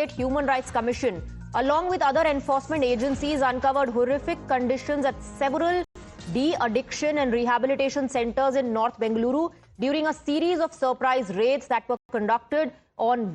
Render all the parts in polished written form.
State Human Rights Commission, along with other enforcement agencies, uncovered horrific conditions at several de-addiction and rehabilitation centers in North Bengaluru during a series of surprise raids that were conducted on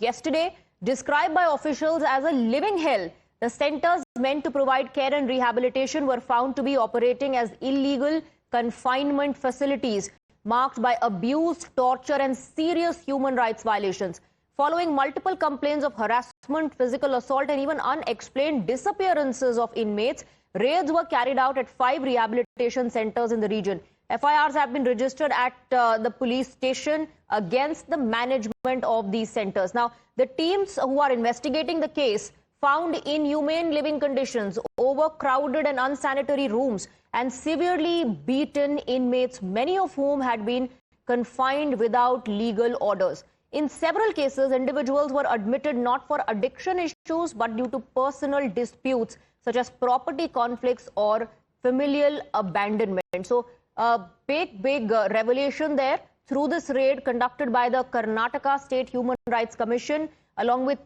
yesterday. Described by officials as a living hell, the centers meant to provide care and rehabilitation were found to be operating as illegal confinement facilities, marked by abuse, torture, and serious human rights violations. Following multiple complaints of harassment, physical assault, and even unexplained disappearances of inmates, raids were carried out at 5 rehabilitation centers in the region. FIRs have been registered at the police station against the management of these centers. Now, the teams who are investigating the case found inhumane living conditions, overcrowded and unsanitary rooms, and severely beaten inmates, many of whom had been confined without legal orders. In several cases, individuals were admitted not for addiction issues, but due to personal disputes, such as property conflicts or familial abandonment. So, a big revelation there through this raid conducted by the Karnataka State Human Rights Commission, along with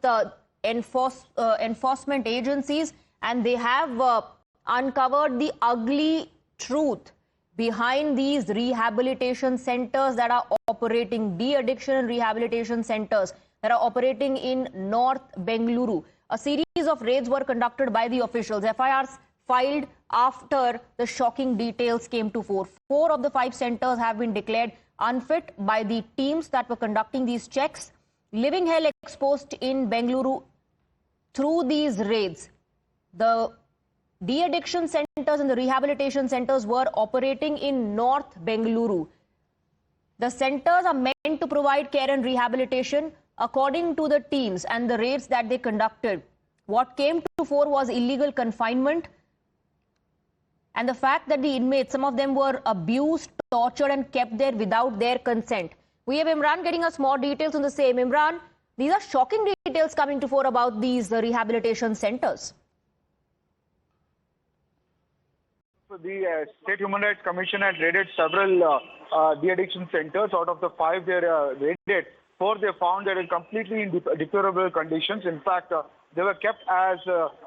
enforcement agencies, and they have uncovered the ugly truth behind these rehabilitation centers that are operating, de-addiction and rehabilitation centers that are operating in North Bengaluru. A series of raids were conducted by the officials. FIRs filed after the shocking details came to fore. 4 of the 5 centers have been declared unfit by the teams that were conducting these checks. Living hell exposed in Bengaluru through these raids. The de-addiction centers and the rehabilitation centers were operating in North Bengaluru. The centers are meant to provide care and rehabilitation according to the teams and the raids that they conducted. What came to fore was illegal confinement and the fact that the inmates, some of them were abused, tortured and kept there without their consent. We have Imran getting us more details on the same. Imran, these are shocking details coming to fore about these rehabilitation centers. So the State Human Rights Commission had raided several de-addiction centers. Out of the 5 they raided, 4 they found that in completely in deplorable conditions. In fact, they were kept as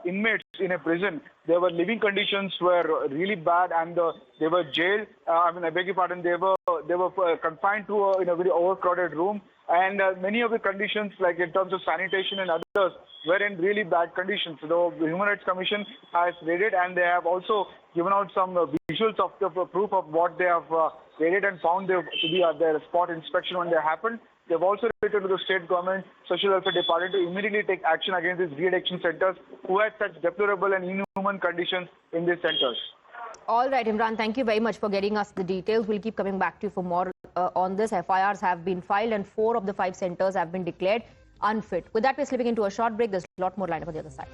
inmates in a prison. Their living conditions were really bad, and they were jailed. I beg your pardon. They were confined to in a very overcrowded room, and many of the conditions, like in terms of sanitation and others, were in really bad conditions. So the Human Rights Commission has raided, and they have also given out some visuals of the proof of what they have raided and found to be at their spot inspection when they happened. They've also written to the state government, social welfare department to immediately take action against these re-addiction centers who had such deplorable and inhuman conditions in these centers. All right, Imran, thank you very much for getting us the details. We'll keep coming back to you for more on this. FIRs have been filed and 4 of the 5 centers have been declared unfit. With that, we're slipping into a short break. There's a lot more lined up on the other side.